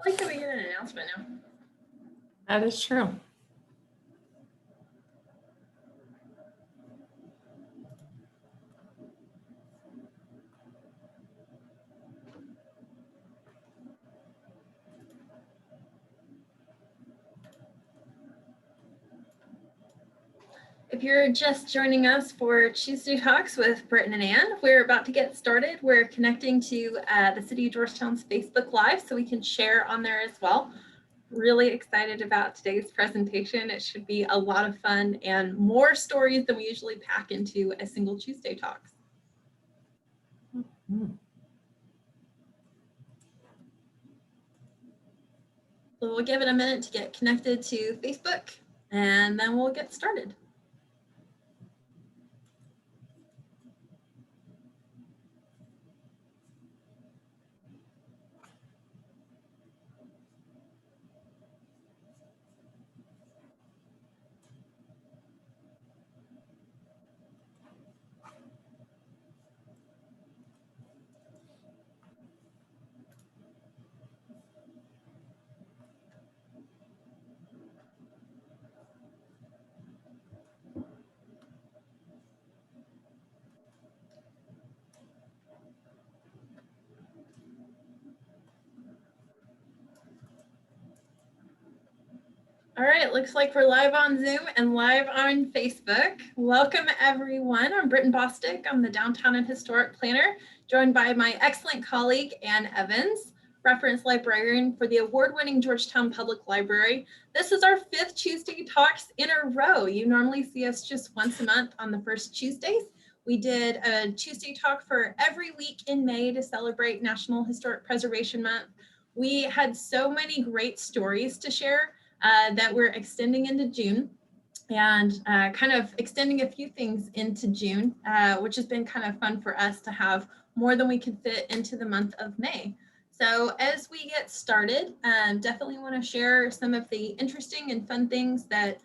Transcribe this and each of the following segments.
I like that we get an announcement now. That is true. If you're just joining us for Tuesday Talks with Britin and Ann, we're about to get started. We're connecting to the City of Georgetown's Facebook Live so we can share on there as well. Really excited about today's presentation. It should be a lot of fun and more stories than we usually pack into a single Tuesday Talks. So we'll give it a minute to get connected to Facebook and then we'll get started. All right, looks like we're live on Zoom and live on Facebook. Welcome everyone. I'm Britin Bostick. I'm the Downtown and Historic Planner, joined by my excellent colleague, Ann Evans, reference librarian for the award-winning Georgetown Public Library. This is our 5th Tuesday Talks in a row. You normally see us just once a month on the first Tuesdays. We did a Tuesday Talk for every week in May to celebrate National Historic Preservation Month. We had so many great stories to share that we're extending into June and kind of extending a few things into June, which has been kind of fun for us to have more than we could fit into the month of May. So as we get started, definitely want to share some of the interesting and fun things that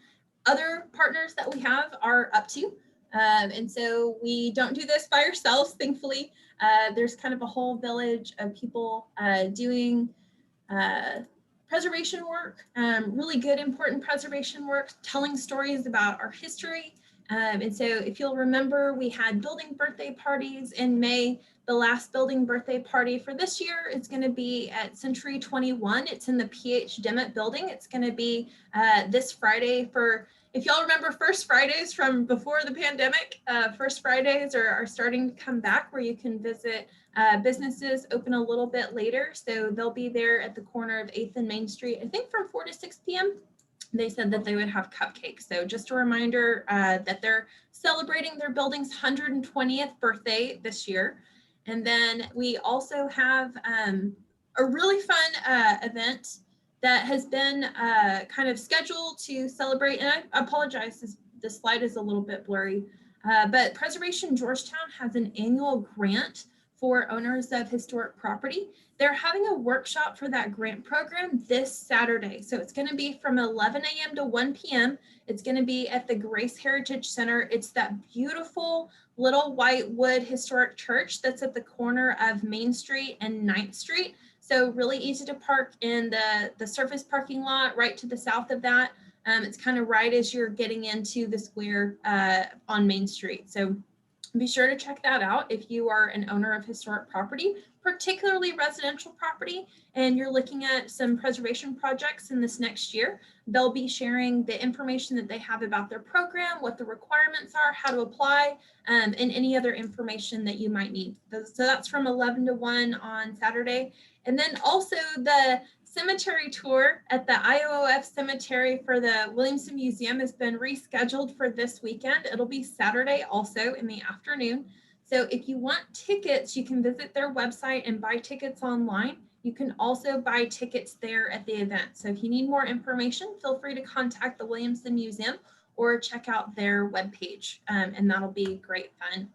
other partners that we have are up to. And so we don't do this by ourselves, thankfully. There's kind of a whole village of people doing preservation work, really good, important preservation work, telling stories about our history. And so if you'll remember, we had building birthday parties in May. The last building birthday party for this year is going to be at Century 21. It's in the PH Dimmitt building. It's going to be this Friday for, if y'all remember First Fridays from before the pandemic, First Fridays are starting to come back where you can visit businesses open a little bit later. So they'll be there at the corner of 8th and Main Street, I think from 4 to 6 p.m. They said that they would have cupcakes. So just a reminder that they're celebrating their building's 120th birthday this year. And then we also have a really fun event that has been kind of scheduled to celebrate, and I apologize, this slide is a little bit blurry, but Preservation Georgetown has an annual grant for owners of historic property. They're having a workshop for that grant program this Saturday. So it's going to be from 11 a.m. to 1 p.m. It's going to be at the Grace Heritage Center. It's that beautiful little white wood historic church that's at the corner of Main Street and 9th Street. So really easy to park in the surface parking lot right to the south of that. It's kind of right as you're getting into the square on Main Street. So be sure to check that out if you are an owner of historic property, particularly residential property, and you're looking at some preservation projects in this next year. They'll be sharing the information that they have about their program, what the requirements are, how to apply, and any other information that you might need. So that's from 11 to 1 on Saturday. And then also the cemetery tour at the IOOF Cemetery for the Williamson Museum has been rescheduled for this weekend. It'll be Saturday also in the afternoon. So if you want tickets, you can visit their website and buy tickets online. You can also buy tickets there at the event. So if you need more information, feel free to contact the Williamson Museum or check out their webpage, and that'll be great fun.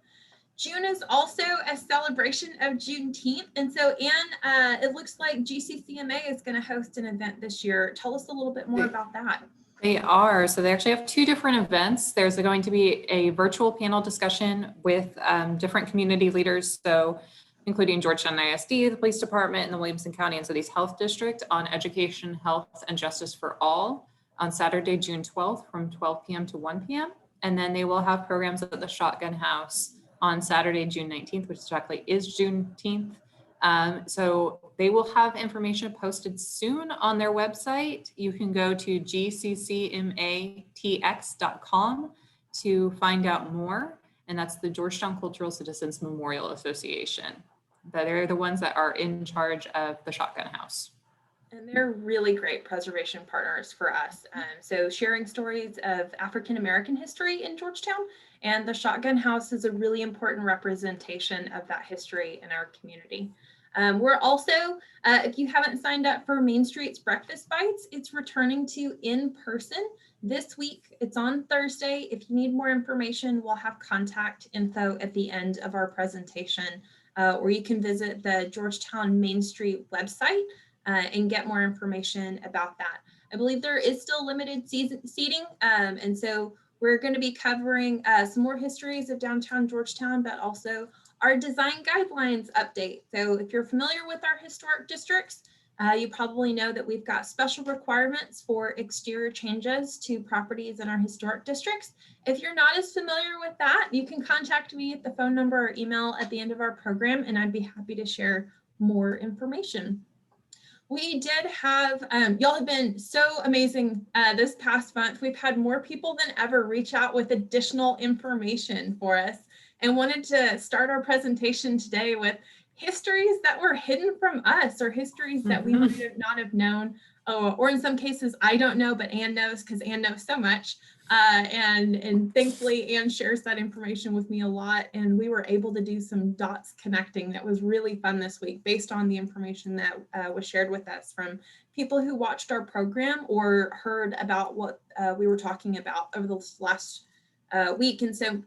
June is also a celebration of Juneteenth. And so Ann, it looks like GCCMA is going to host an event this year. Tell us a little bit more about that. They are. So they actually have 2 different events. There's going to be a virtual panel discussion with different community leaders. So including Georgetown ISD, the police department, and the Williamson County and Cities Health District on education, health, and justice for all on Saturday, June 12th from 12 p.m. to 1 p.m. And then they will have programs at the Shotgun House on Saturday, June 19th, which exactly is Juneteenth. So they will have information posted soon on their website. You can go to gccmatx.com to find out more. And that's the Georgetown Cultural Citizens Memorial Association. They're the ones that are in charge of the Shotgun House. And they're really great preservation partners for us. So sharing stories of African-American history in Georgetown, and the Shotgun House is a really important representation of that history in our community. We're also, if you haven't signed up for Main Street's Breakfast Bites, it's returning to in person this week. It's on Thursday. If you need more information, we'll have contact info at the end of our presentation, or you can visit the Georgetown Main Street website and get more information about that. I believe there is still limited seating, and so we're going to be covering some more histories of downtown Georgetown, but also our design guidelines update. So if you're familiar with our historic districts, you probably know that we've got special requirements for exterior changes to properties in our historic districts. If you're not as familiar with that, you can contact me at the phone number or email at the end of our program, and I'd be happy to share more information. We did have, y'all have been so amazing this past month. We've had more people than ever reach out with additional information for us, and wanted to start our presentation today with histories that were hidden from us, or histories that we might have not have known, or in some cases I don't know, but Ann knows because Ann knows so much. And thankfully Ann shares that information with me a lot, and we were able to do some dots connecting that was really fun this week based on the information that was shared with us from people who watched our program or heard about what we were talking about over the last week. And so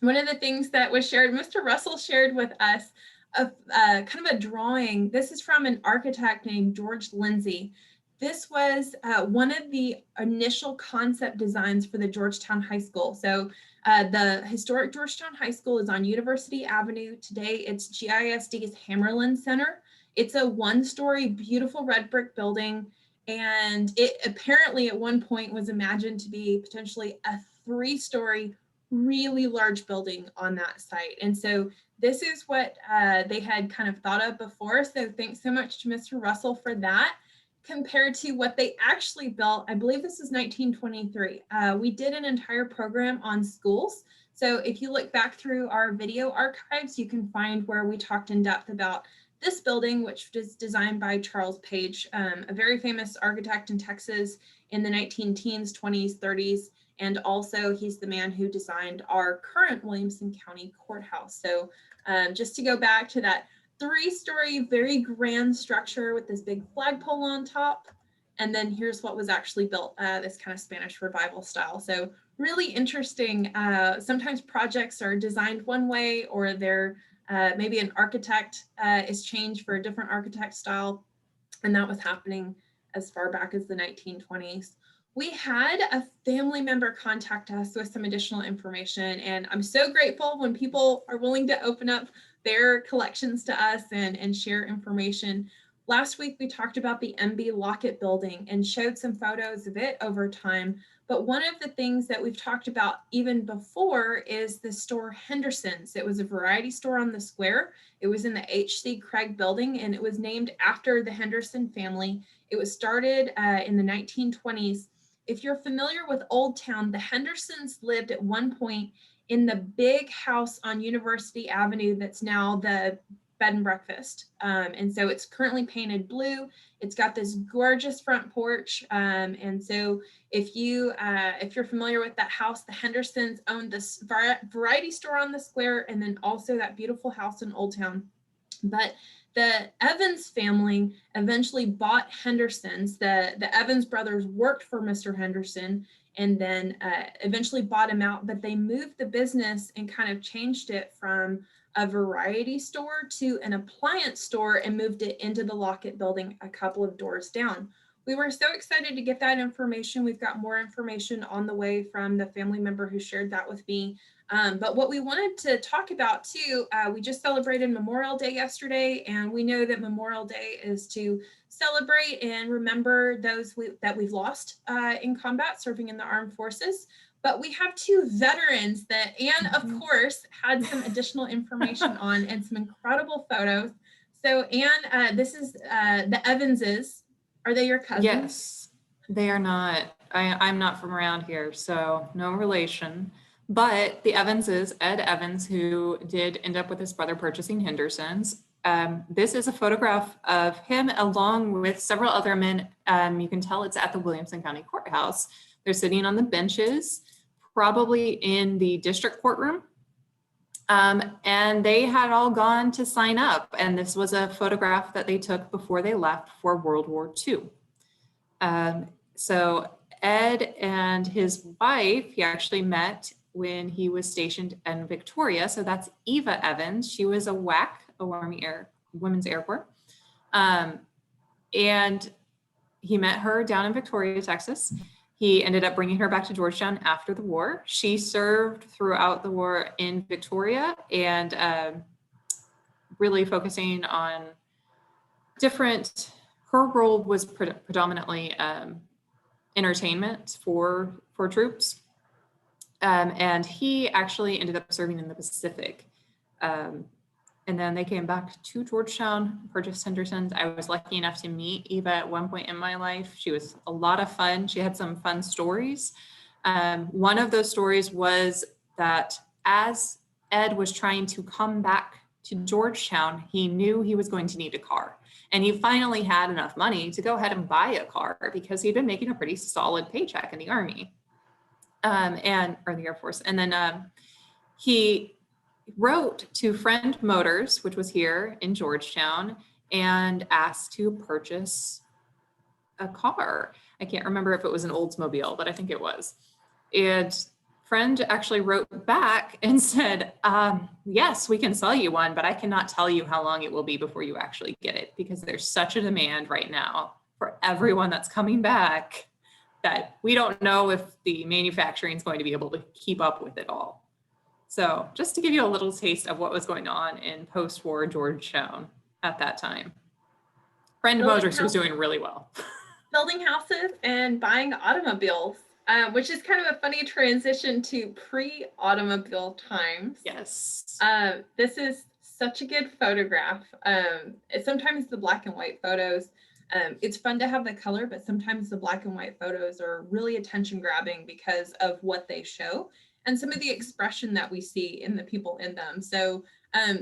one of the things that was shared, Mr. Russell shared with us kind of a drawing. This is from an architect named George Lindsay. This was one of the initial concept designs for the Georgetown High School. So the historic Georgetown High School is on University Avenue. Today it's GISD's Hammerlin Center. It's a one-story beautiful red brick building, and it apparently at one point was imagined to be potentially a three-story really large building on that site. And so this is what they had kind of thought of before. So thanks so much to Mr. Russell for that. Compared to what they actually built, I believe this is 1923. We did an entire program on schools. So if you look back through our video archives, you can find where we talked in depth about this building, which was designed by Charles Page, a very famous architect in Texas in the 19-teens, 20s, 30s. And also he's the man who designed our current Williamson County Courthouse. So just to go back to that three-story, very grand structure with this big flagpole on top. And then here's what was actually built, this kind of Spanish revival style. So really interesting. Sometimes projects are designed one way, or they're maybe an architect is changed for a different architect style. And that was happening as far back as the 1920s. We had a family member contact us with some additional information, and I'm so grateful when people are willing to open up their collections to us and share information. Last week, we talked about the MB Lockett building and showed some photos of it over time. But one of the things that we've talked about even before is the store Henderson's. It was a variety store on the square. It was in the H.C. Craig building, and it was named after the Henderson family. It was started in the 1920s. If you're familiar with Old Town, the Hendersons lived at one point in the big house on University Avenue that's now the bed and breakfast. And so it's currently painted blue. It's got this gorgeous front porch. And so if you're familiar with that house, the Hendersons owned this variety store on the square, and then also that beautiful house in Old Town. But the Evans family eventually bought Henderson's. The Evans brothers worked for Mr. Henderson and then eventually bought him out, but they moved the business and kind of changed it from a variety store to an appliance store and moved it into the Lockett building a couple of doors down. we were so excited to get that information. We've got more information on the way from the family member who shared that with me. But what we wanted to talk about too, we just celebrated Memorial Day yesterday, and we know that Memorial Day is to celebrate and remember those that we've lost in combat serving in the armed forces. But we have two veterans that Anne, of course, had some additional information on and some incredible photos. So Anne, this is the Evanses. Are they your cousins? Yes, they are not. I'm not from around here, so no relation. But the Evanses, Ed Evans, who did end up with his brother purchasing Henderson's. This is a photograph of him along with several other men. You can tell it's at the Williamson County Courthouse. They're sitting on the benches, probably in the district courtroom. And they had all gone to sign up. And this was a photograph that they took before they left for World War II. So Ed and his wife, he actually met when he was stationed in Victoria. So that's Eva Evans. She was a WAC, a Women's Air Corps. And he met her down in Victoria, Texas. He ended up bringing her back to Georgetown after the war. She served throughout the war in Victoria and really focusing on her role was predominantly entertainment for troops. And he actually ended up serving in the Pacific. And then they came back to Georgetown, purchased Henderson's. I was lucky enough to meet Eva at one point in my life. She was a lot of fun. She had some fun stories. One of those stories was that as Ed was trying to come back to Georgetown, he knew he was going to need a car. And he finally had enough money to go ahead and buy a car because he'd been making a pretty solid paycheck in the Army or the Air Force. And then he wrote to Friend Motors, which was here in Georgetown, and asked to purchase a car. I can't remember if it was an Oldsmobile, but I think it was. And Friend actually wrote back and said, yes, we can sell you one, but I cannot tell you how long it will be before you actually get it because there's such a demand right now for everyone that's coming back that we don't know if the manufacturing is going to be able to keep up with it all. So just to give you a little taste of what was going on in post-war Georgetown at that time. Friend Motors was doing really well. Building houses and buying automobiles, which is kind of a funny transition to pre-automobile times. Yes. This is such a good photograph. Sometimes the black and white photos, it's fun to have the color, but sometimes the black and white photos are really attention grabbing because of what they show and some of the expression that we see in the people in them. So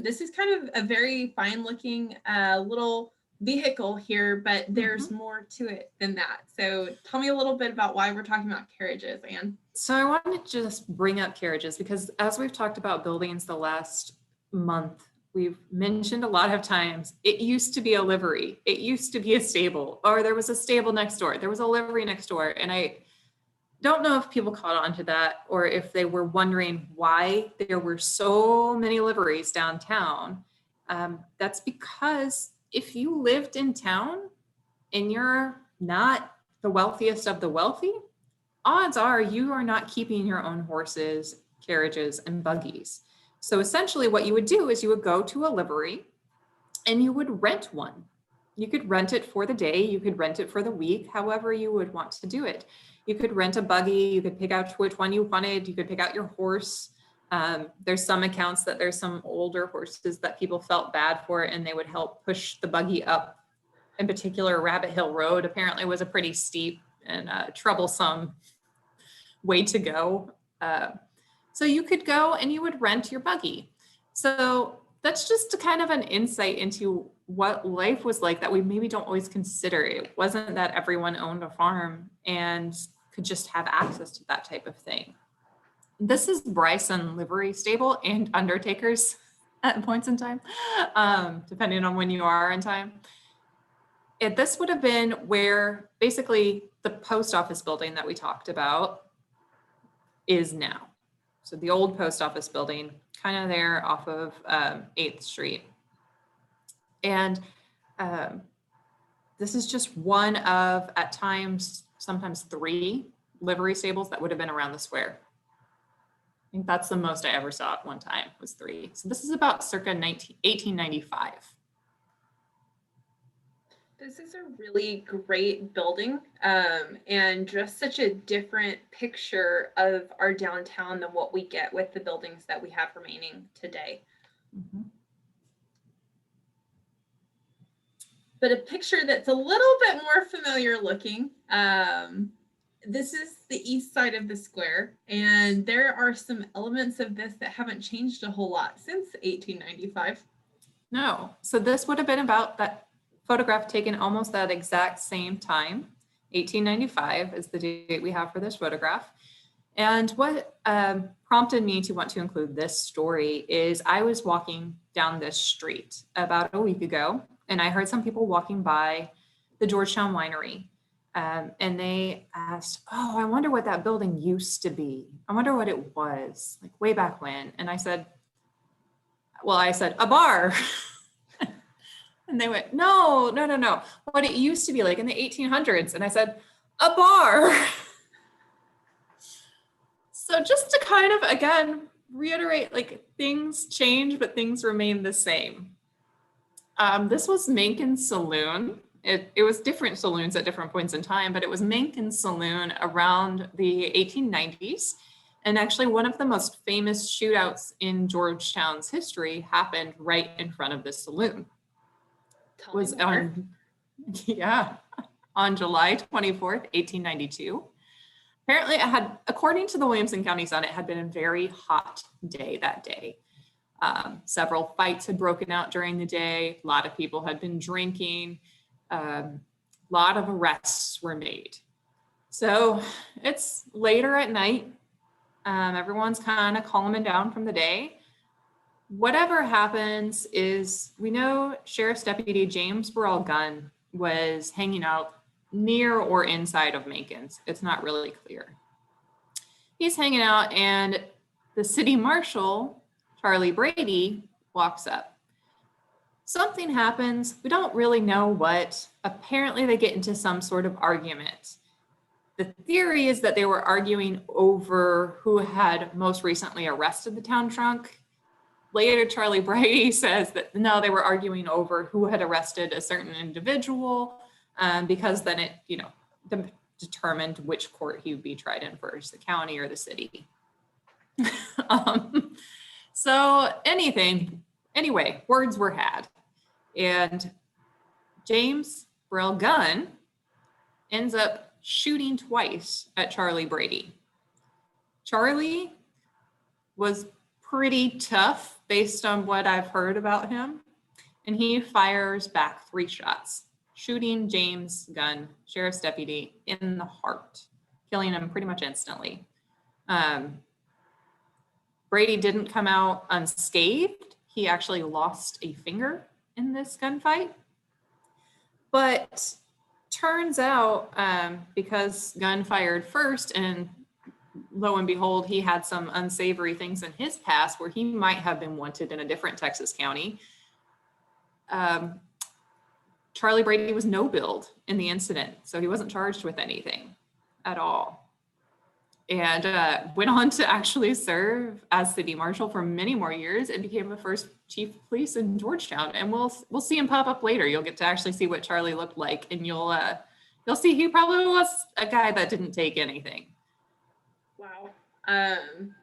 this is kind of a very fine looking little vehicle here, but there's more to it than that. So tell me a little bit about why we're talking about carriages, Anne. So I wanted to just bring up carriages because as we've talked about buildings the last month, we've mentioned a lot of times, it used to be a livery. It used to be a stable, or there was a stable next door. There was a livery next door. And I don't know if people caught on to that or if they were wondering why there were so many liveries downtown. That's because if you lived in town and you're not the wealthiest of the wealthy, odds are you are not keeping your own horses, carriages, and buggies. So essentially what you would do is you would go to a livery and you would rent one. You could rent it for the day, you could rent it for the week, however you would want to do it. You could rent a buggy, you could pick out which one you wanted, you could pick out your horse. There's some accounts that there's some older horses that people felt bad for and they would help push the buggy up. In particular, Rabbit Hill Road apparently was a pretty steep and troublesome way to go. So you could go and you would rent your buggy. So that's just kind of an insight into what life was like that we maybe don't always consider. It wasn't that everyone owned a farm and could just have access to that type of thing. This is Bryson Livery Stable and Undertakers at points in time, depending on when you are in time. This would have been where basically the post office building that we talked about is now. So the old post office building, kind of there off of 8th Street. And this is just one of, at times, sometimes 3 livery stables that would have been around the square. I think that's the most I ever saw at one time, was 3. So this is about circa 1895. This is a really great building, and just such a different picture of our downtown than what we get with the buildings that we have remaining today. Mm-hmm. But a picture that's a little bit more familiar looking. This is the east side of the square, and there are some elements of this that haven't changed a whole lot since 1895. No, so this would have been about that photograph taken almost that exact same time. 1895 is the date we have for this photograph. And what prompted me to want to include this story is I was walking down this street about a week ago, and I heard some people walking by the Georgetown Winery. And they asked, oh, I wonder what that building used to be. I wonder what it was, like way back when. And I said, a bar. And they went, no. What it used to be like in the 1800s. And I said, a bar. So just to kind of, again, reiterate, like things change, but things remain the same. This was Menken's Saloon. It was different saloons at different points in time, but it was Menken's Saloon around the 1890s. And actually one of the most famous shootouts in Georgetown's history happened right in front of this saloon. Was on July 24th, 1892. Apparently it had, according to the Williamson County Sun, it had been a very hot day that day. Several fights had broken out during the day. A lot of people had been drinking. A lot of arrests were made. So it's later at night. Everyone's kind of calming down from the day. Whatever happens is, we know Sheriff's Deputy James Burrell Gunn was hanging out near or inside of Menken's. It's not really clear. He's hanging out, and the city marshal, Charlie Brady, walks up. Something happens. We don't really know what. Apparently they get into some sort of argument. The theory is that they were arguing over who had most recently arrested the town drunk. Later, Charlie Brady says that no, they were arguing over who had arrested a certain individual, because then it, determined which court he would be tried in first, the county or the city. So anyway, words were had. And James Burrell Gunn ends up shooting twice at Charlie Brady. Charlie was pretty tough based on what I've heard about him. And he fires back 3 shots, shooting James Gunn, sheriff's deputy, in the heart, killing him pretty much instantly. Brady didn't come out unscathed. He actually lost a finger in this gunfight. But turns out, because Gunn fired first, and lo and behold, he had some unsavory things in his past where he might have been wanted in a different Texas county. Charlie Brady was no-billed in the incident, so he wasn't charged with anything at all. And went on to actually serve as city marshal for many more years and became the first chief of police in Georgetown. And we'll see him pop up later. You'll get to actually see what Charlie looked like, and you'll see he probably was a guy that didn't take anything. Wow.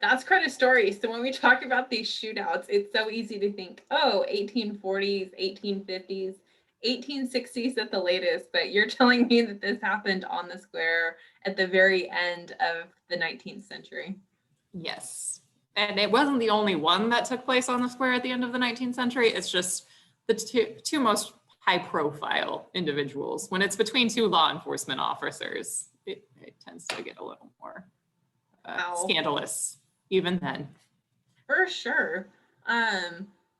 That's quite a story. So when we talk about these shootouts, it's so easy to think, 1840s, 1850s, 1860s at the latest, but you're telling me that this happened on the square at the very end of the 19th century. Yes. And it wasn't the only one that took place on the square at the end of the 19th century. It's just the two most high profile individuals. When it's between 2 law enforcement officers, it tends to get a little more scandalous even then. For sure.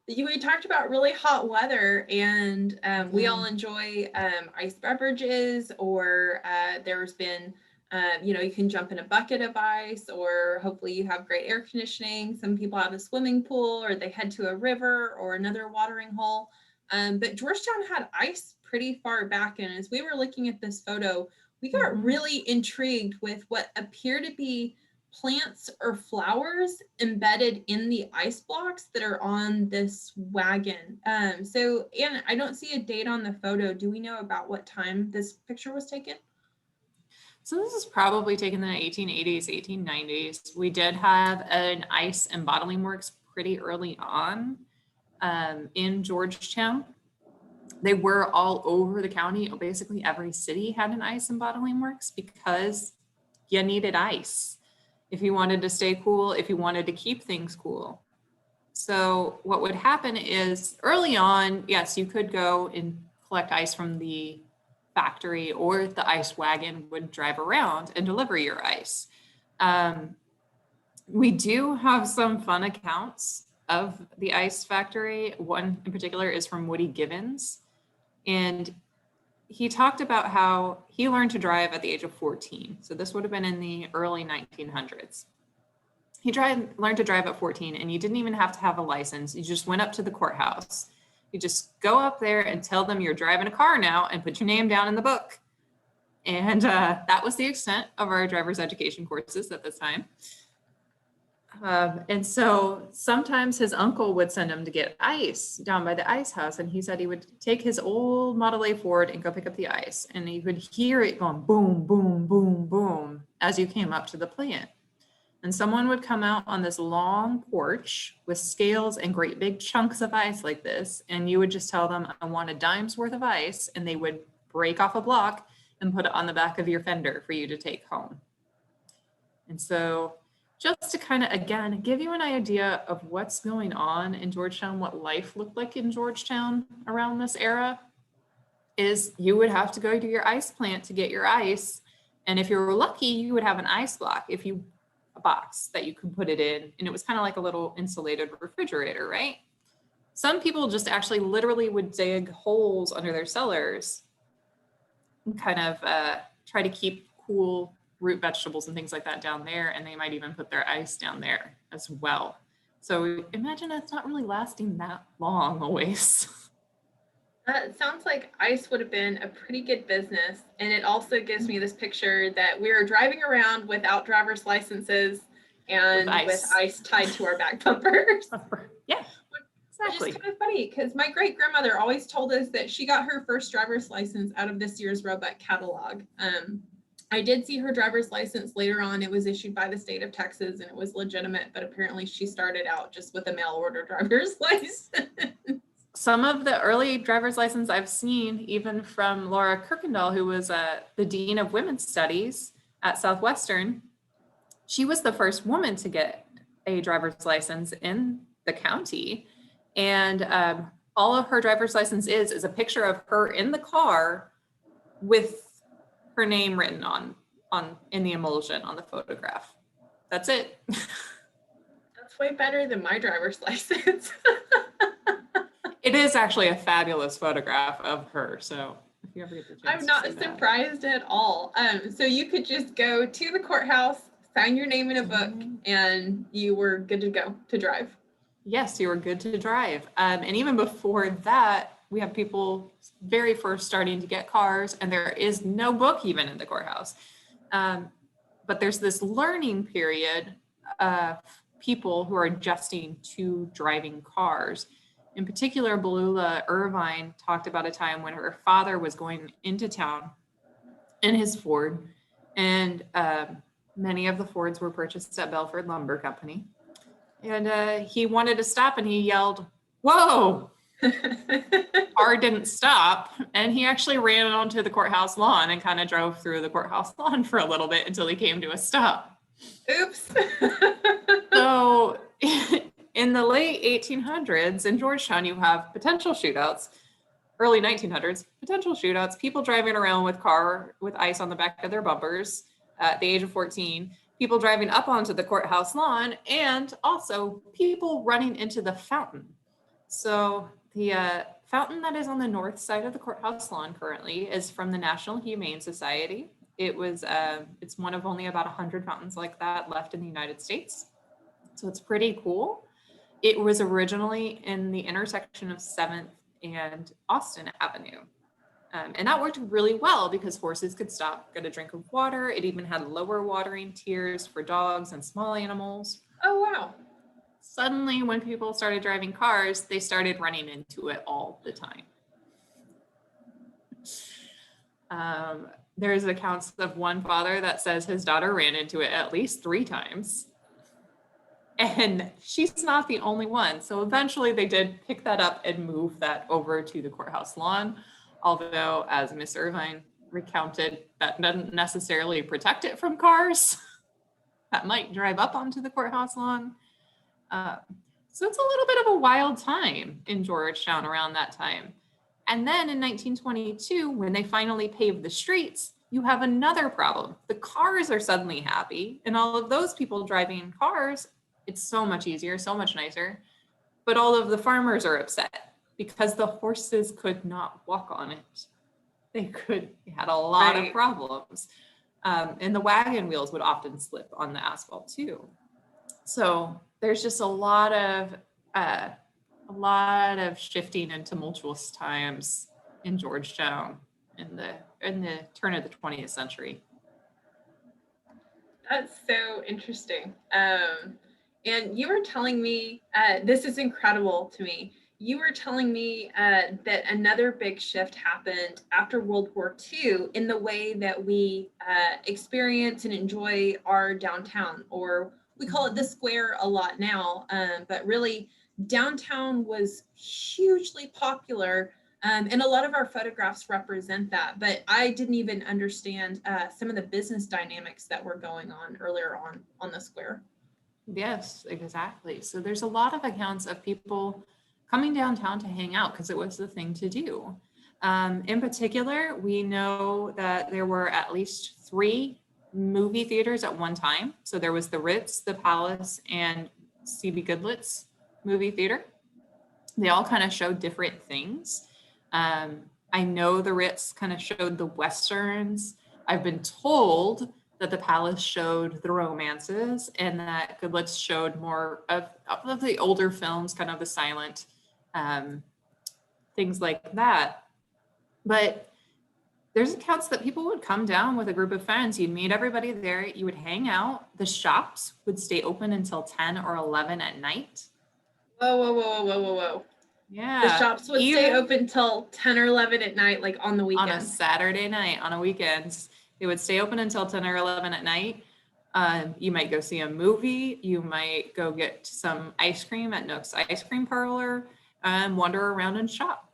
We talked about really hot weather, and we all enjoy ice beverages, or there's been, you can jump in a bucket of ice, or hopefully you have great air conditioning. Some people have a swimming pool, or they head to a river or another watering hole. But Georgetown had ice pretty far back. And as we were looking at this photo, we got really intrigued with what appear to be plants or flowers embedded in the ice blocks that are on this wagon. So, Anne, I don't see a date on the photo. Do we know about what time this picture was taken? So this is probably taken in the 1880s, 1890s. We did have an ice and bottling works pretty early on in Georgetown. They were all over the county. Basically every city had an ice and bottling works because you needed ice if you wanted to stay cool, if you wanted to keep things cool. So what would happen is early on, yes, you could go and collect ice from the factory, or the ice wagon would drive around and deliver your ice. We do have some fun accounts of the ice factory. One in particular is from Woody Gibbons. And he talked about how he learned to drive at the age of 14. So this would have been in the early 1900s. He learned to drive at 14, and you didn't even have to have a license. You just went up to the courthouse. You just go up there and tell them you're driving a car now and put your name down in the book. And that was the extent of our driver's education courses at the time. And so sometimes his uncle would send him to get ice down by the ice house. And he said he would take his old Model A Ford and go pick up the ice. And he would hear it going boom, boom, boom, boom as you came up to the plant. And someone would come out on this long porch with scales and great big chunks of ice like this. And you would just tell them, I want a dime's worth of ice. And they would break off a block and put it on the back of your fender for you to take home. And so just to kind of, again, give you an idea of what's going on in Georgetown, what life looked like in Georgetown around this era, is you would have to go to your ice plant to get your ice. And if you were lucky, you would have an ice block, a box that you could put it in. And it was kind of like a little insulated refrigerator, right? Some people just actually literally would dig holes under their cellars and kind of try to keep cool root vegetables and things like that down there. And they might even put their ice down there as well. So imagine it's not really lasting that long always. It sounds like ice would have been a pretty good business. And it also gives me this picture that we are driving around without driver's licenses and with ice tied to our back bumpers. Yeah, exactly. Which is kind of funny because my great grandmother always told us that she got her first driver's license out of this year's Roebuck catalog. I did see her driver's license later on. It was issued by the state of Texas and it was legitimate, but apparently she started out just with a mail order driver's license. Some of the early driver's license I've seen, even from Laura Kirkendall, who was the Dean of Women's Studies at Southwestern, she was the first woman to get a driver's license in the county. And all of her driver's license is a picture of her in the car with her name written on in the emulsion on the photograph. That's it. That's way better than my driver's license. It is actually a fabulous photograph of her. So if you ever get the chance, I'm not surprised at all. So you could just go to the courthouse, sign your name in a book, and you were good to go to drive. Yes, you were good to drive. And even before that, we have people very first starting to get cars, and there is no book even in the courthouse. But there's this learning period of people who are adjusting to driving cars. In particular, Beulah Irvine talked about a time when her father was going into town in his Ford, and many of the Fords were purchased at Belford Lumber Company. And he wanted to stop and he yelled, "Whoa!" Car didn't stop, and he actually ran onto the courthouse lawn and kind of drove through the courthouse lawn for a little bit until he came to a stop. Oops. So in the late 1800s in Georgetown, you have potential shootouts. Early 1900s, potential shootouts, people driving around with ice on the back of their bumpers at the age of 14, people driving up onto the courthouse lawn, and also people running into the fountain. So the fountain that is on the north side of the courthouse lawn currently is from the National Humane Society. It's one of only about 100 fountains like that left in the United States. So it's pretty cool. It was originally in the intersection of 7th and Austin Avenue. And that worked really well because horses could stop, get a drink of water. It even had lower watering tiers for dogs and small animals. Oh, wow. Suddenly, when people started driving cars, they started running into it all the time. There's accounts of one father that says his daughter ran into it at least 3 times. And she's not the only one. So eventually they did pick that up and move that over to the courthouse lawn. Although, as Miss Irvine recounted, that doesn't necessarily protect it from cars that might drive up onto the courthouse lawn. So it's a little bit of a wild time in Georgetown around that time. And then in 1922, when they finally paved the streets, you have another problem. The cars are suddenly happy, and all of those people driving cars, it's so much easier, so much nicer. But all of the farmers are upset because the horses could not walk on it. They had a lot of problems. And the wagon wheels would often slip on the asphalt too. So there's just a lot of shifting and tumultuous times in Georgetown in the turn of the 20th century. That's so interesting. And you were telling me, this is incredible to me. You were telling me that another big shift happened after World War II in the way that we experience and enjoy our downtown, or we call it the square a lot now, but really downtown was hugely popular, and a lot of our photographs represent that. But I didn't even understand some of the business dynamics that were going on earlier on the square. Yes, exactly. So there's a lot of accounts of people coming downtown to hang out because it was the thing to do. In particular, we know that there were at least 3 movie theaters at one time. So there was the Ritz, the Palace, and C.B. Goodlet's movie theater. They all kind of showed different things. I know the Ritz kind of showed the Westerns. I've been told that the Palace showed the romances and that Goodlet's showed more of the older films, kind of the silent things like that. But there's accounts that people would come down with a group of friends. You'd meet everybody there. You would hang out. The shops would stay open until 10 or 11 at night. Whoa. Yeah. The shops would stay open till 10 or 11 at night, like on the weekend. On a Saturday night, on a weekend. They would stay open until 10 or 11 at night. You might go see a movie. You might go get some ice cream at Nook's Ice Cream Parlor and wander around and shop.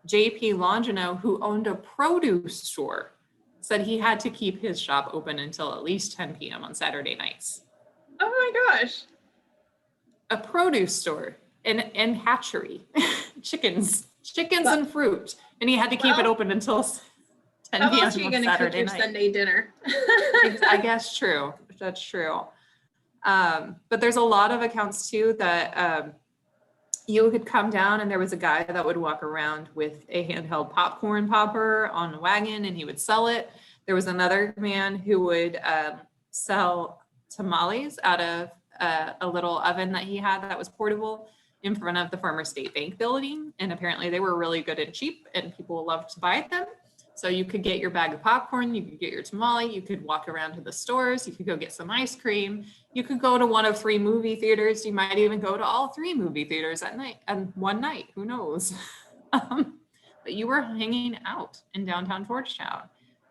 J.P. Longino, who owned a produce store, said he had to keep his shop open until at least 10 p.m. on Saturday nights. Oh my gosh. A produce store and hatchery, chickens and fruit. And he had to keep it open until 10 p.m. How else are you going to cook your night. Sunday dinner? I guess true. That's true. But there's a lot of accounts too that you could come down and there was a guy that would walk around with a handheld popcorn popper on a wagon and he would sell it. There was another man who would sell tamales out of a little oven that he had that was portable in front of the Farmer State Bank building. And apparently they were really good and cheap and people loved to buy them. So you could get your bag of popcorn, you could get your tamale, you could walk around to the stores, you could go get some ice cream, you could go to one of 3 movie theaters, you might even go to all 3 movie theaters at night, and one night, who knows? But you were hanging out in downtown Georgetown.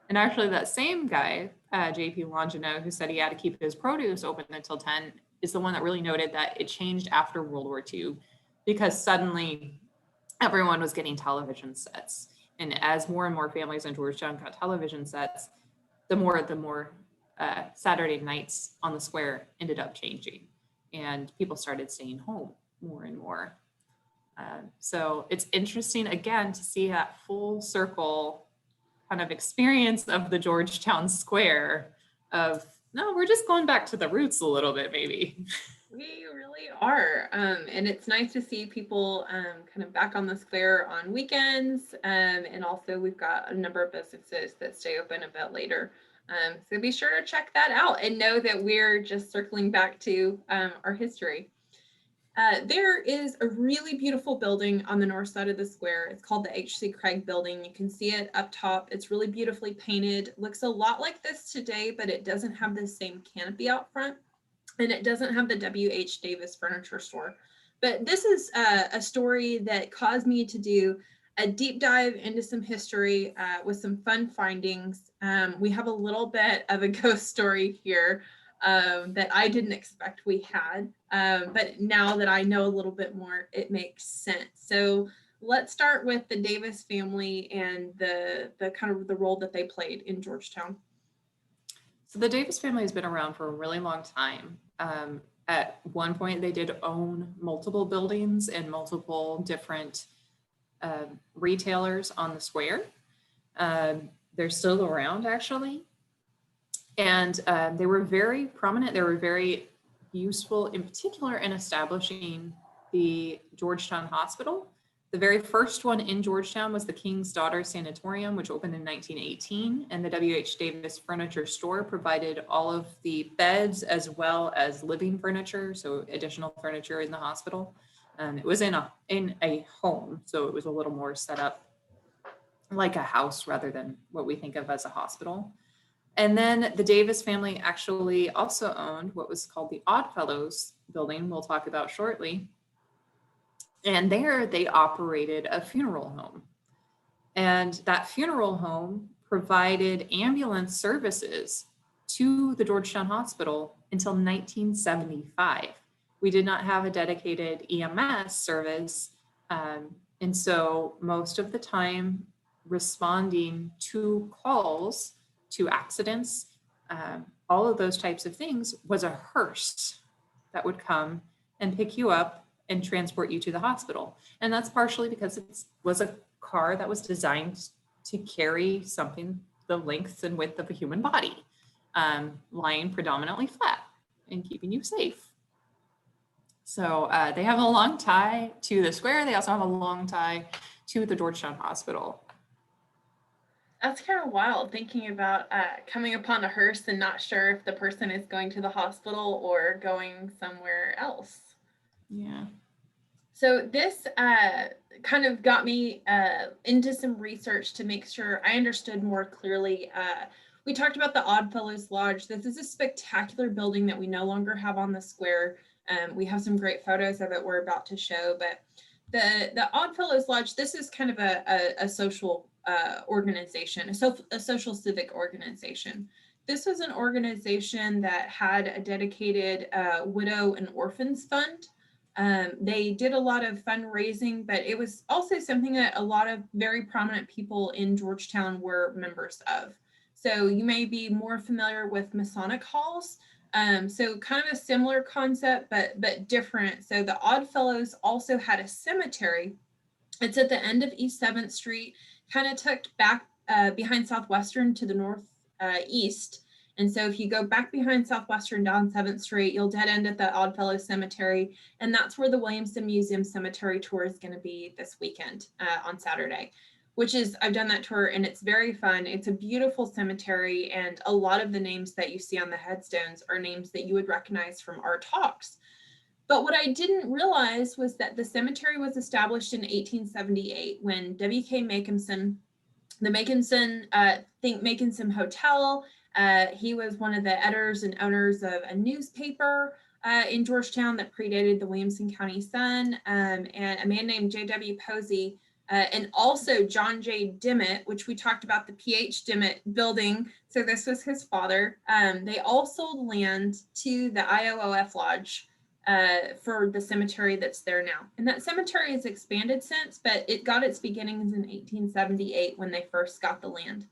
And actually that same guy, J.P. Longino, who said he had to keep his produce open until 10, is the one that really noted that it changed after World War II because suddenly everyone was getting television sets. And as more and more families in Georgetown got television sets, the more Saturday nights on the square ended up changing. And people started staying home more and more. So it's interesting, again, to see that full circle kind of experience of the Georgetown Square of, no, we're just going back to the roots a little bit, maybe. We really are. And it's nice to see people kind of back on the square on weekends. And also we've got a number of businesses that stay open a bit later. So be sure to check that out and know that we're just circling back to our history. There is a really beautiful building on the north side of the square. It's called the H.C. Craig Building. You can see it up top. It's really beautifully painted. Looks a lot like this today, but it doesn't have the same canopy out front, and it doesn't have the W.H. Davis furniture store. But this is a story that caused me to do a deep dive into some history with some fun findings. We have a little bit of a ghost story here that I didn't expect we had. But now that I know a little bit more, it makes sense. So let's start with the Davis family and the kind of the role that they played in Georgetown. So the Davis family has been around for a really long time. At one point, they did own multiple buildings and multiple different retailers on the square. They're still around, actually. And they were very prominent. They were very useful, in particular, in establishing the Georgetown Hospital. The very first one in Georgetown was the King's Daughter Sanatorium, which opened in 1918, and the W.H. Davis Furniture Store provided all of the beds as well as living furniture, so additional furniture in the hospital. It was in a home, so it was a little more set up like a house rather than what we think of as a hospital. And then the Davis family actually also owned what was called the Oddfellows building, we'll talk about shortly. And there they operated a funeral home. And that funeral home provided ambulance services to the Georgetown Hospital until 1975. We did not have a dedicated EMS service. And so most of the time responding to calls, to accidents, all of those types of things was a hearse that would come and pick you up and transport you to the hospital. And that's partially because it was a car that was designed to carry something the length and width of a human body, lying predominantly flat and keeping you safe. So they have a long tie to the square. They also have a long tie to the Georgetown Hospital. That's kind of wild, thinking about coming upon a hearse and not sure if the person is going to the hospital or going somewhere else. Yeah. So this kind of got me into some research to make sure I understood more clearly. We talked about the Oddfellows Lodge. This is a spectacular building that we no longer have on the square. We have some great photos of it we're about to show, but the Oddfellows Lodge, this is kind of a social organization, a social civic organization. This was an organization that had a dedicated widow and orphans fund. They did a lot of fundraising, but it was also something that a lot of very prominent people in Georgetown were members of. So you may be more familiar with Masonic halls. So kind of a similar concept, but different. So the Oddfellows also had a cemetery. It's at the end of East 7th Street, kind of tucked back behind Southwestern to the northeast. And so if you go back behind Southwestern down 7th Street, you'll dead end at the Oddfellows Cemetery. And that's where the Williamson Museum Cemetery tour is going to be this weekend on Saturday, which is, I've done that tour and it's very fun. It's a beautiful cemetery, and a lot of the names that you see on the headstones are names that you would recognize from our talks. But what I didn't realize was that the cemetery was established in 1878 when W.K. Makinson, the Makinson, think Makinson Hotel, he was one of the editors and owners of a newspaper in Georgetown that predated the Williamson County Sun, and a man named J.W. Posey, and also John J. Dimmitt, which we talked about the P.H. Dimmitt building. So this was his father. They all sold land to the IOOF Lodge for the cemetery that's there now. And that cemetery has expanded since, but it got its beginnings in 1878 when they first got the land.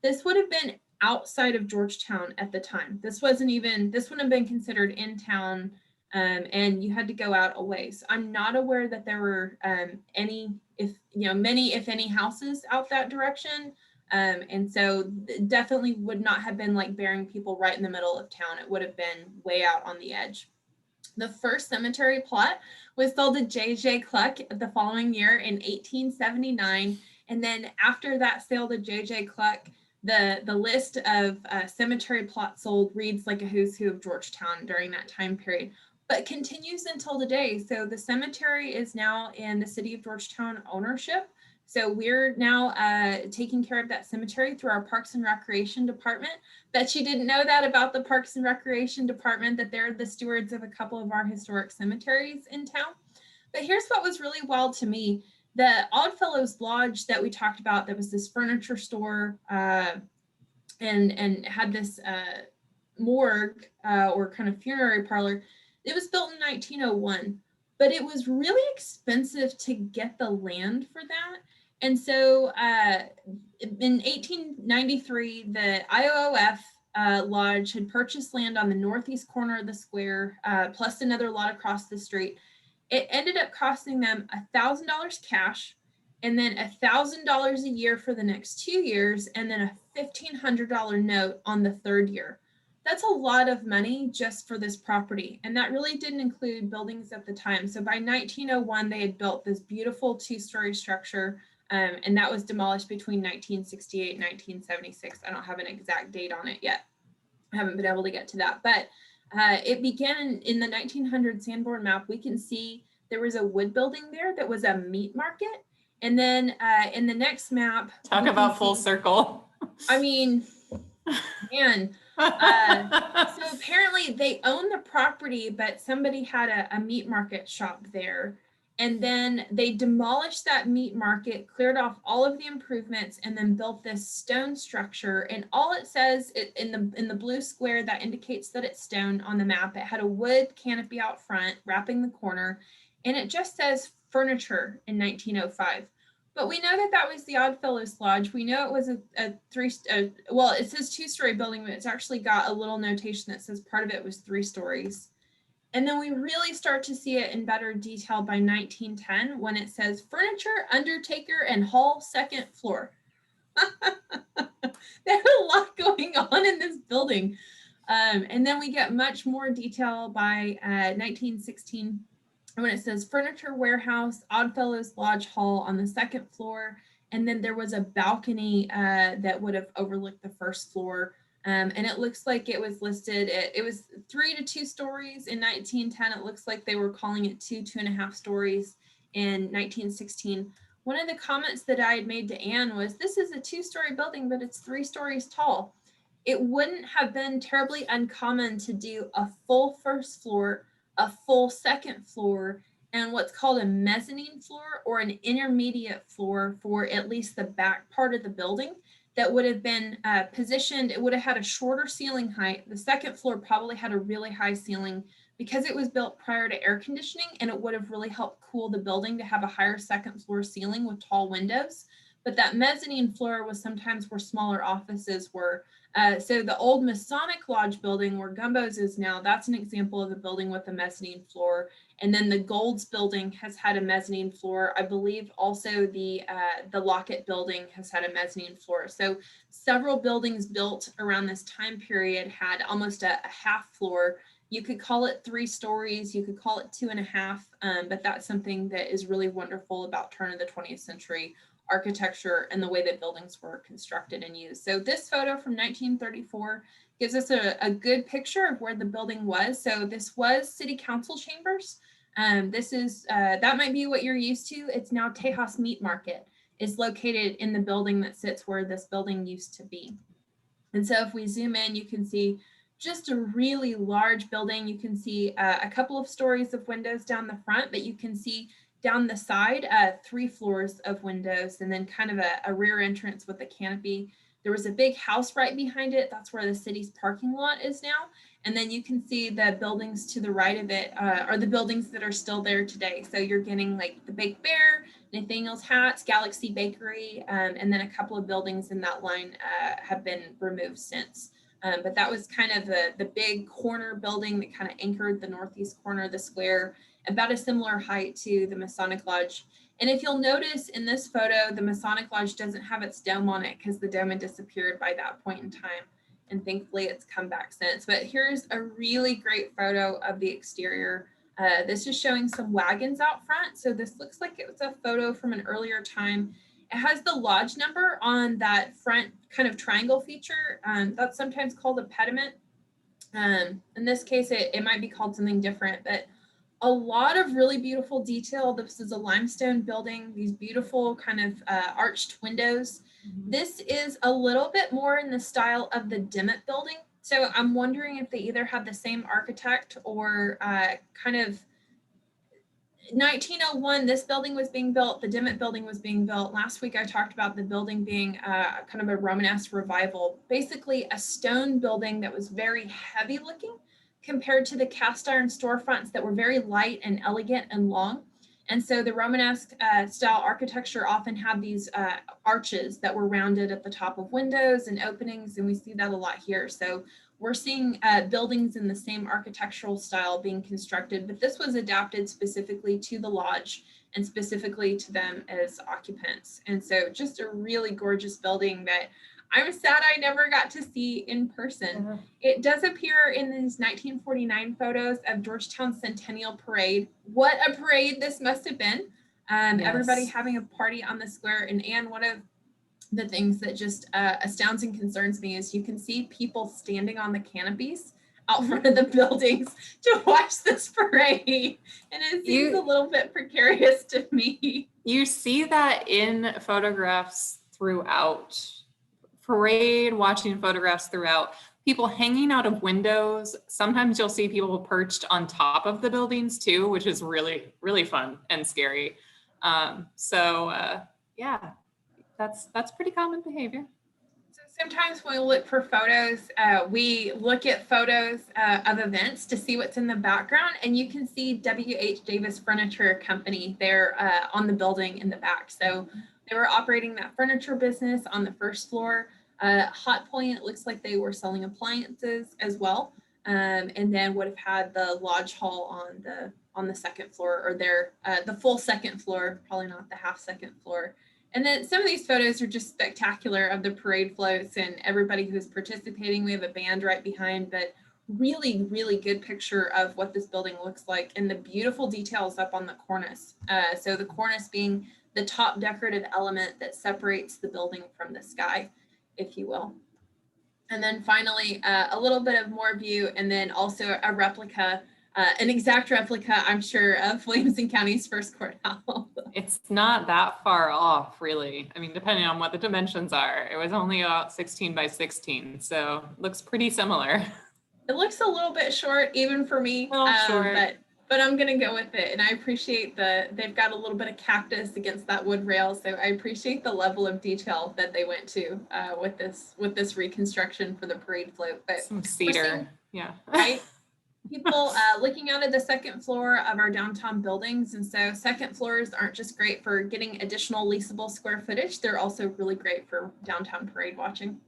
This would have been outside of Georgetown at the time. This wouldn't have been considered in town, and you had to go out a ways. I'm not aware that there were many, if any houses out that direction. And so definitely would not have been like burying people right in the middle of town. It would have been way out on the edge. The first cemetery plot was sold to J.J. Cluck the following year in 1879. And then after that sale to J.J. Cluck, the list of cemetery plots sold reads like a who's who of Georgetown during that time period. but continues until today. So the cemetery is now in the city of Georgetown ownership. So we're now taking care of that cemetery through our Parks and Recreation Department. Bet you didn't know that about the Parks and Recreation Department, that they're the stewards of a couple of our historic cemeteries in town. But here's what was really wild to me. The Oddfellows Lodge that we talked about, that was this furniture store and had this morgue or kind of funerary parlor. It was built in 1901, but it was really expensive to get the land for that. And so in 1893, the IOOF Lodge had purchased land on the northeast corner of the square, plus another lot across the street. It ended up costing them $1,000 cash, and then $1,000 a year for the next 2 years, and then a $1,500 note on the third year. That's a lot of money just for this property. And that really didn't include buildings at the time. So by 1901, they had built this beautiful 2-story structure, and that was demolished between 1968 and 1976. I don't have an exact date on it yet. I haven't been able to get to that, but it began in the 1900 Sanborn map. We can see there was a wood building there that was a meat market. And then in the next map, talk about full circle. I mean, man. So apparently they own the property, but somebody had a meat market shop there. And then they demolished that meat market, cleared off all of the improvements, and then built this stone structure. And all it says in the blue square that indicates that it's stone on the map, it had a wood canopy out front wrapping the corner, and it just says furniture in 1905. But we know that that was the Oddfellows Lodge. We know it was well, it says 2-story building, but it's actually got a little notation that says part of it was 3 stories. And then we really start to see it in better detail by 1910 when it says furniture, undertaker, and hall 2nd floor. There's a lot going on in this building. And then we get much more detail by 1916 when it says furniture warehouse, Oddfellows Lodge Hall on the 2nd floor. And then there was a balcony that would have overlooked the 1st floor. And it looks like it was listed, it was 3 to 2 stories in 1910. It looks like they were calling it 2.5 stories in 1916. One of the comments that I had made to Anne was, this is a 2-story building, but it's 3 stories tall. It wouldn't have been terribly uncommon to do a full 1st floor, a full 2nd floor, and what's called a mezzanine floor or an intermediate floor for at least the back part of the building that would have been positioned. It would have had a shorter ceiling height. The 2nd floor probably had a really high ceiling because it was built prior to air conditioning, and it would have really helped cool the building to have a higher 2nd floor ceiling with tall windows. But that mezzanine floor was sometimes where smaller offices were. So the old Masonic Lodge building where Gumbo's is now, that's an example of a building with a mezzanine floor. And then the Gold's building has had a mezzanine floor. I believe also the Lockett building has had a mezzanine floor. So several buildings built around this time period had almost a half floor. You could call it 3 stories, you could call it 2.5, but that's something that is really wonderful about turn of the 20th century architecture and the way that buildings were constructed and used. So this photo from 1934 gives us a good picture of where the building was. So this was City Council chambers. This is, that might be what you're used to. It's now Tejas Meat Market is located in the building that sits where this building used to be. And so if we zoom in, you can see just a really large building. You can see a couple of stories of windows down the front, but you can see down the side, 3 floors of windows, and then kind of a rear entrance with a canopy. There was a big house right behind it. That's where the city's parking lot is now. And then you can see the buildings to the right of it are the buildings that are still there today. So you're getting like the Baked Bear, Nathaniel's Hats, Galaxy Bakery, and then a couple of buildings in that line have been removed since. But that was kind of the big corner building that kind of anchored the northeast corner of the square, about a similar height to the Masonic Lodge. And if you'll notice in this photo, the Masonic Lodge doesn't have its dome on it because the dome had disappeared by that point in time. And thankfully it's come back since. But here's a really great photo of the exterior. This is showing some wagons out front. So this looks like it was a photo from an earlier time. It has the lodge number on that front kind of triangle feature. That's sometimes called a pediment. In this case, it might be called something different, but a lot of really beautiful detail. This is a limestone building, these beautiful kind of arched windows. This is a little bit more in the style of the Dimmitt building. So I'm wondering if they either have the same architect or kind of 1901, this building was being built, the Dimmitt building was being built. Last week I talked about the building being kind of a Romanesque revival, basically a stone building that was very heavy looking compared to the cast iron storefronts that were very light and elegant and long. And so the Romanesque style architecture often had these arches that were rounded at the top of windows and openings, and we see that a lot here. So we're seeing buildings in the same architectural style being constructed, but this was adapted specifically to the lodge and specifically to them as occupants. And so just a really gorgeous building that I'm sad I never got to see in person. It does appear in these 1949 photos of Georgetown Centennial Parade. What a parade this must have been. Yes. Everybody having a party on the square. And Anne, one of the things that just astounds and concerns me is you can see people standing on the canopies out front of the buildings to watch this parade. And it seems a little bit precarious to me. You see that in photographs throughout, parade watching photographs throughout, people hanging out of windows. Sometimes you'll see people perched on top of the buildings too, which is really, really fun and scary. Yeah. That's pretty common behavior. So sometimes when we look for photos, we look at photos of events to see what's in the background, and you can see W.H. Davis Furniture Company there on the building in the back. So they were operating that furniture business on the first floor. Hot Point, it looks like they were selling appliances as well, and then would have had the lodge hall on the second floor, or the full second floor, probably not the half second floor. And then some of these photos are just spectacular of the parade floats and everybody who's participating. We have a band right behind, but really, really good picture of what this building looks like and the beautiful details up on the cornice. So the cornice being the top decorative element that separates the building from the sky, if you will. And then finally, a little bit of more view, and then also a replica, an exact replica, I'm sure, of Williamson County's first courthouse. It's not that far off, really. I mean, depending on what the dimensions are. It was only about 16 by 16, so looks pretty similar. It looks a little bit short, even for me, short. But I'm gonna go with it. And I appreciate they've got a little bit of cactus against that wood rail, so I appreciate the level of detail that they went to with this reconstruction for the parade float. But some cedar, yeah. Right? People looking out of the second floor of our downtown buildings. And so second floors aren't just great for getting additional leasable square footage, they're also really great for downtown parade watching.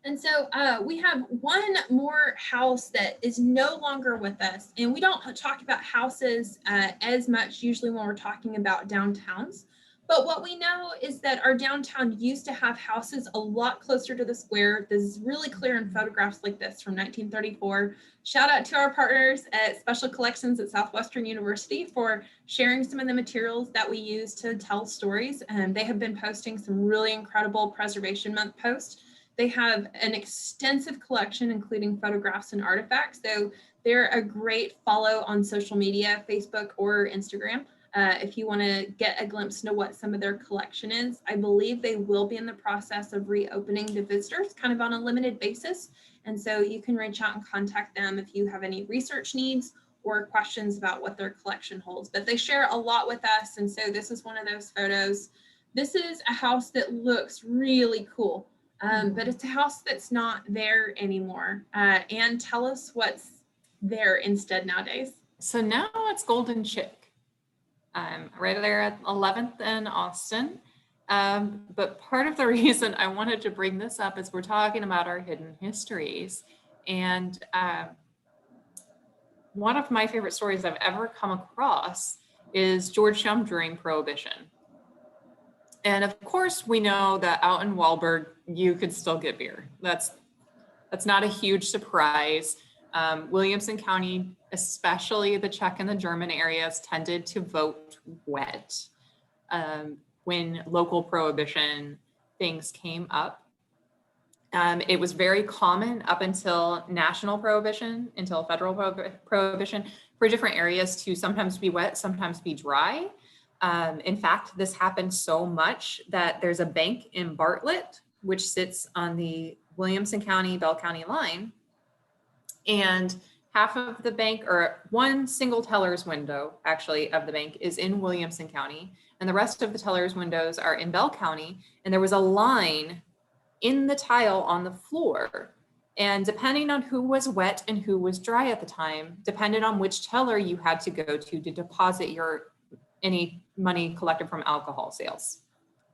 And so we have one more house that is no longer with us. And we don't talk about houses as much usually when we're talking about downtowns. But what we know is that our downtown used to have houses a lot closer to the square. This is really clear in photographs like this from 1934. Shout out to our partners at Special Collections at Southwestern University for sharing some of the materials that we use to tell stories. And they have been posting some really incredible Preservation Month posts. They have an extensive collection, including photographs and artifacts. So they're a great follow on social media, Facebook or Instagram. If you want to get a glimpse into what some of their collection is. I believe they will be in the process of reopening to visitors kind of on a limited basis. And so you can reach out and contact them if you have any research needs or questions about what their collection holds. But they share a lot with us. And so this is one of those photos. This is a house that looks really cool, but it's a house that's not there anymore. Anne, tell us what's there instead nowadays. So now it's Golden Chick. Right there at 11th and Austin. But part of the reason I wanted to bring this up is we're talking about our hidden histories. And one of my favorite stories I've ever come across is Georgetown during Prohibition. And of course, we know that out in Wahlberg, you could still get beer. That's not a huge surprise. Williamson County, especially the Czech and the German areas, tended to vote wet when local prohibition things came up. It was very common up until national prohibition, until federal prohibition, for different areas to sometimes be wet, sometimes be dry. In fact, this happened so much that there's a bank in Bartlett, which sits on the Williamson County, Bell County line. And half of the bank, or one single teller's window actually of the bank, is in Williamson County. And the rest of the teller's windows are in Bell County. And there was a line in the tile on the floor. And depending on who was wet and who was dry at the time, depended on which teller you had to go to deposit any money collected from alcohol sales.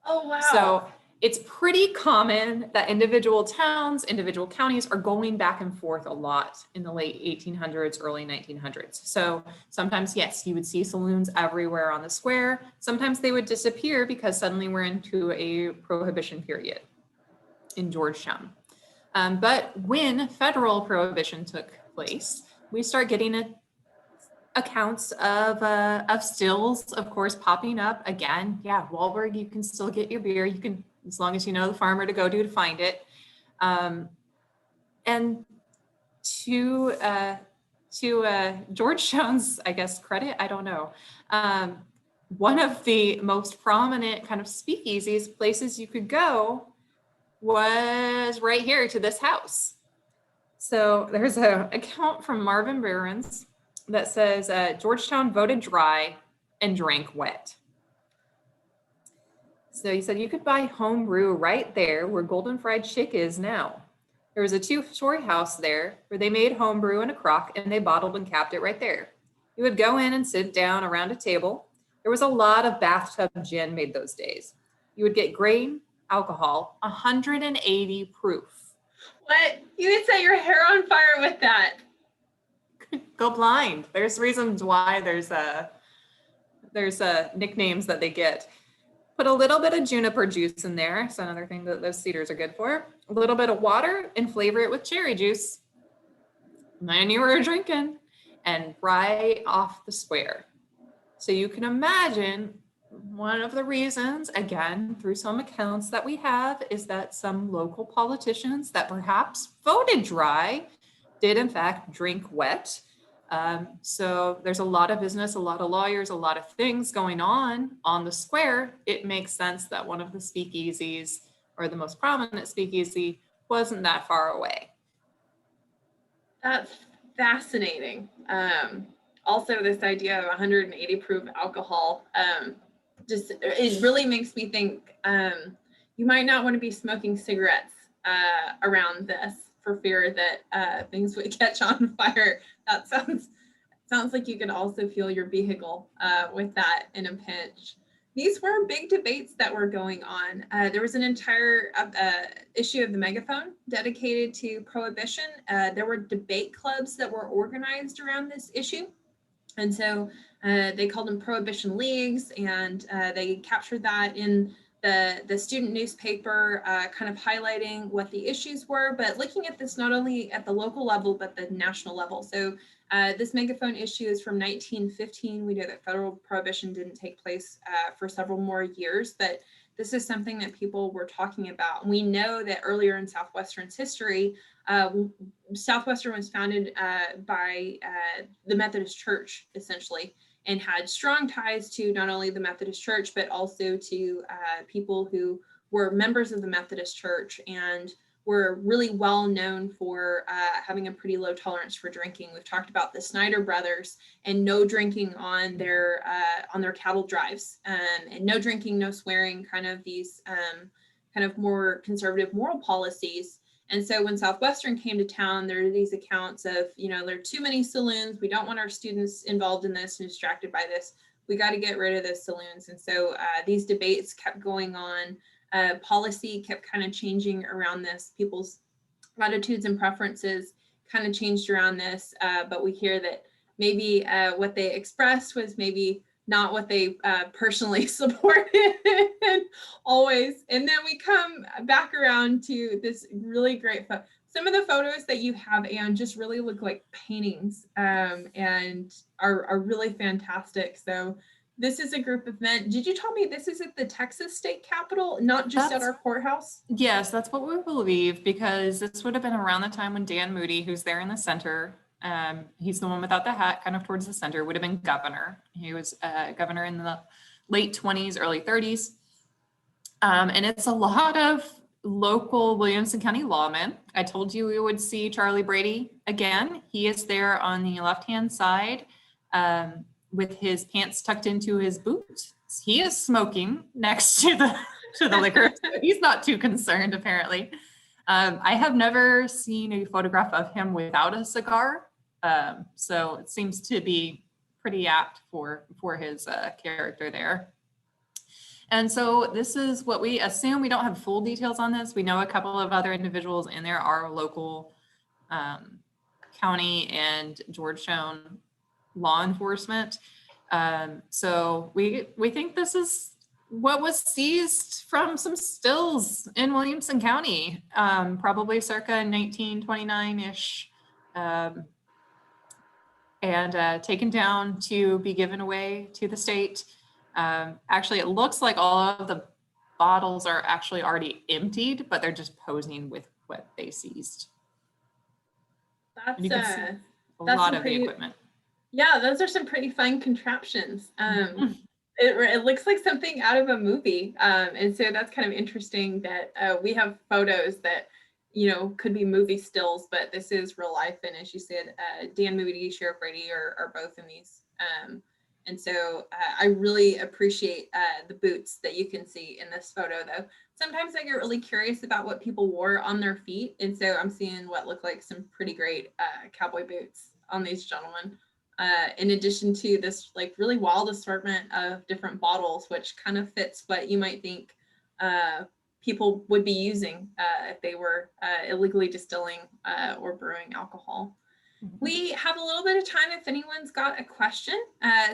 Oh, wow. So it's pretty common that individual towns, individual counties are going back and forth a lot in the late 1800s, early 1900s. So sometimes, yes, you would see saloons everywhere on the square. Sometimes they would disappear because suddenly we're into a prohibition period in Georgetown. But when federal prohibition took place, we start getting accounts of stills, of course, popping up again. Yeah, Wahlberg, you can still get your beer. You can, as long as you know the farmer to go to find it. And to Georgetown's, I guess, credit, I don't know. One of the most prominent kind of speakeasies, places you could go, was right here to this house. So there's an account from Marvin Behrens that says Georgetown voted dry and drank wet. So he said you could buy home brew right there where Golden Fried Chick is now. There was a 2-story house there where they made home brew in a crock and they bottled and capped it right there. You would go in and sit down around a table. There was a lot of bathtub gin made those days. You would get grain, alcohol, 180 proof. What? You would set your hair on fire with that. Go blind. There's reasons why there's nicknames that they get. Put a little bit of juniper juice in there. It's another thing that those cedars are good for. A little bit of water and flavor it with cherry juice. And then you were drinking, and right off the square. So you can imagine one of the reasons, again, through some accounts that we have, is that some local politicians that perhaps voted dry did in fact drink wet. So there's a lot of business, a lot of lawyers, a lot of things going on the square. It makes sense that one of the speakeasies, or the most prominent speakeasy, wasn't that far away. That's fascinating. Also, this idea of 180 proof alcohol, it really makes me think you might not want to be smoking cigarettes around this for fear that things would catch on fire. That sounds like you could also fuel your vehicle with that in a pinch. These were big debates that were going on. There was an entire issue of the Megaphone dedicated to prohibition. There were debate clubs that were organized around this issue. And so they called them prohibition leagues, and they captured that in the student newspaper, kind of highlighting what the issues were, but looking at this not only at the local level, but the national level. So this Megaphone issue is from 1915. We know that federal prohibition didn't take place for several more years, but this is something that people were talking about. We know that earlier in Southwestern's history, Southwestern was founded by the Methodist Church, essentially, and had strong ties to not only the Methodist Church, but also to people who were members of the Methodist Church and were really well known for having a pretty low tolerance for drinking. We've talked about the Snyder brothers and no drinking on their cattle drives, and no drinking, no swearing, kind of these kind of more conservative moral policies. And so when Southwestern came to town, there are these accounts of, there are too many saloons. We don't want our students involved in this and distracted by this. We got to get rid of those saloons. And so these debates kept going on. Policy kept kind of changing around this. People's attitudes and preferences kind of changed around this. But we hear that maybe what they expressed was maybe not what they personally supported always. And then we come back around to this really great photo. Some of the photos that you have, Ann, just really look like paintings and are really fantastic. So This is a group event. Did you tell me this is at the Texas State Capitol, not just at our courthouse? Yes, that's what we believe, because this would have been around the time when Dan Moody, who's there in the center, he's the one without the hat, kind of towards the center, would have been governor. He was governor in the late 20s, early 30s. And it's a lot of local Williamson County lawmen. I told you we would see Charlie Brady again. He is there on the left-hand side with his pants tucked into his boots. He is smoking next to the liquor. So he's not too concerned, apparently. I have never seen a photograph of him without a cigar. So it seems to be pretty apt for his character there. And so this is what we assume. We don't have full details on this. We know a couple of other individuals in there are local county and Georgetown law enforcement. So we think this is what was seized from some stills in Williamson County, probably circa 1929-ish, and taken down to be given away to the state. Actually, it looks like all of the bottles are actually already emptied, but they're just posing with what they seized. That's a lot of the equipment. Yeah, those are some pretty fun contraptions. It looks like something out of a movie. And so that's kind of interesting that we have photos that, you know, could be movie stills, but this is real life. And as you said, Dan Moody, Sheriff Brady are both in these. And so I really appreciate the boots that you can see in this photo, though. Sometimes I get really curious about what people wore on their feet. And so I'm seeing what look like some pretty great cowboy boots on these gentlemen. In addition to this like really wild assortment of different bottles, which kind of fits what you might think people would be using if they were illegally distilling or brewing alcohol. We have a little bit of time if anyone's got a question,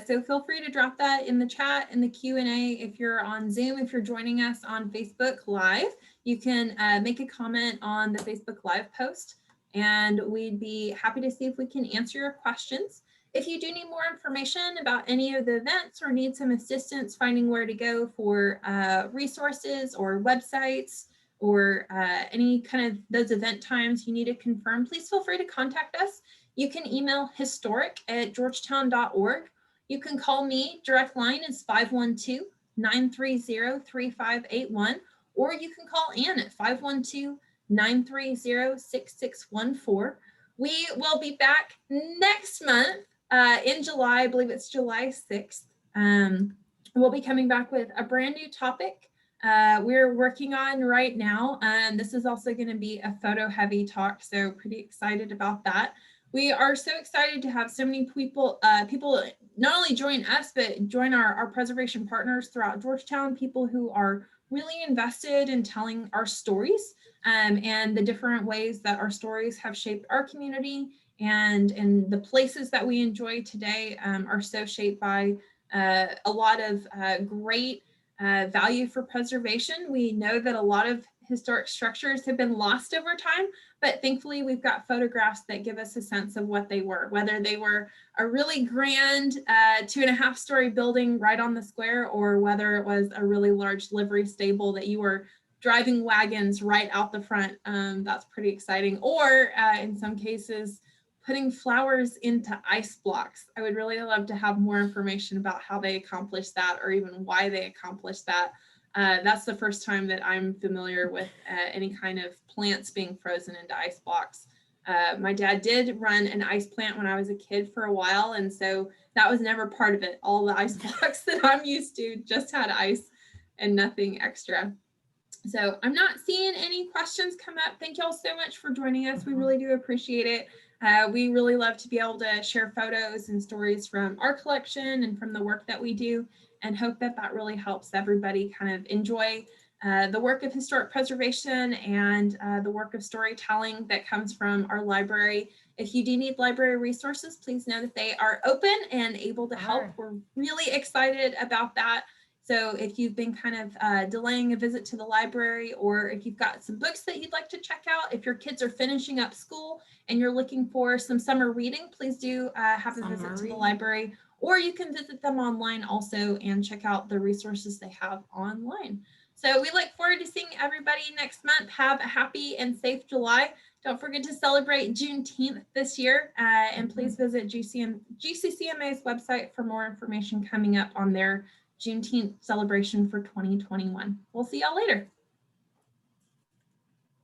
so feel free to drop that in the chat, in the Q&A. If you're on Zoom, if you're joining us on Facebook Live, you can make a comment on the Facebook Live post, and we'd be happy to see if we can answer your questions. If you do need more information about any of the events or need some assistance finding where to go for resources or websites, or any kind of those event times you need to confirm, please feel free to contact us. You can email historic@georgetown.org. You can call me, direct line is 512-930-3581, or you can call Ann at 512-930-6614. We will be back next month in July. I believe it's July 6th. We'll be coming back with a brand new topic we're working on right now. This is also going to be a photo heavy talk, so pretty excited about that. We are so excited to have so many people not only join us, but join our preservation partners throughout Georgetown, people who are really invested in telling our stories and the different ways that our stories have shaped our community, and the places that we enjoy today are so shaped by a lot of great value for preservation. We know that a lot of historic structures have been lost over time, but thankfully we've got photographs that give us a sense of what they were, whether they were a really grand 2.5-story building right on the square, or whether it was a really large livery stable that you were driving wagons right out the front. That's pretty exciting. Or in some cases, putting flowers into ice blocks. I would really love to have more information about how they accomplished that, or even why they accomplished that. That's the first time that I'm familiar with any kind of plants being frozen into ice blocks. My dad did run an ice plant when I was a kid for a while, and so that was never part of it. All the ice blocks that I'm used to just had ice and nothing extra. So I'm not seeing any questions come up. Thank you all so much for joining us. We really do appreciate it. We really love to be able to share photos and stories from our collection and from the work that we do, and hope that that really helps everybody kind of enjoy the work of historic preservation and the work of storytelling that comes from our library. If you do need library resources, please know that they are open and able to help. We're really excited about that. So if you've been kind of delaying a visit to the library, or if you've got some books that you'd like to check out, if your kids are finishing up school and you're looking for some summer reading, please do have a visit to the library, or you can visit them online also and check out the resources they have online. So we look forward to seeing everybody next month. Have a happy and safe July. Don't forget to celebrate Juneteenth this year, and please visit GCCMA's website for more information coming up on their Juneteenth celebration for 2021. We'll see y'all later.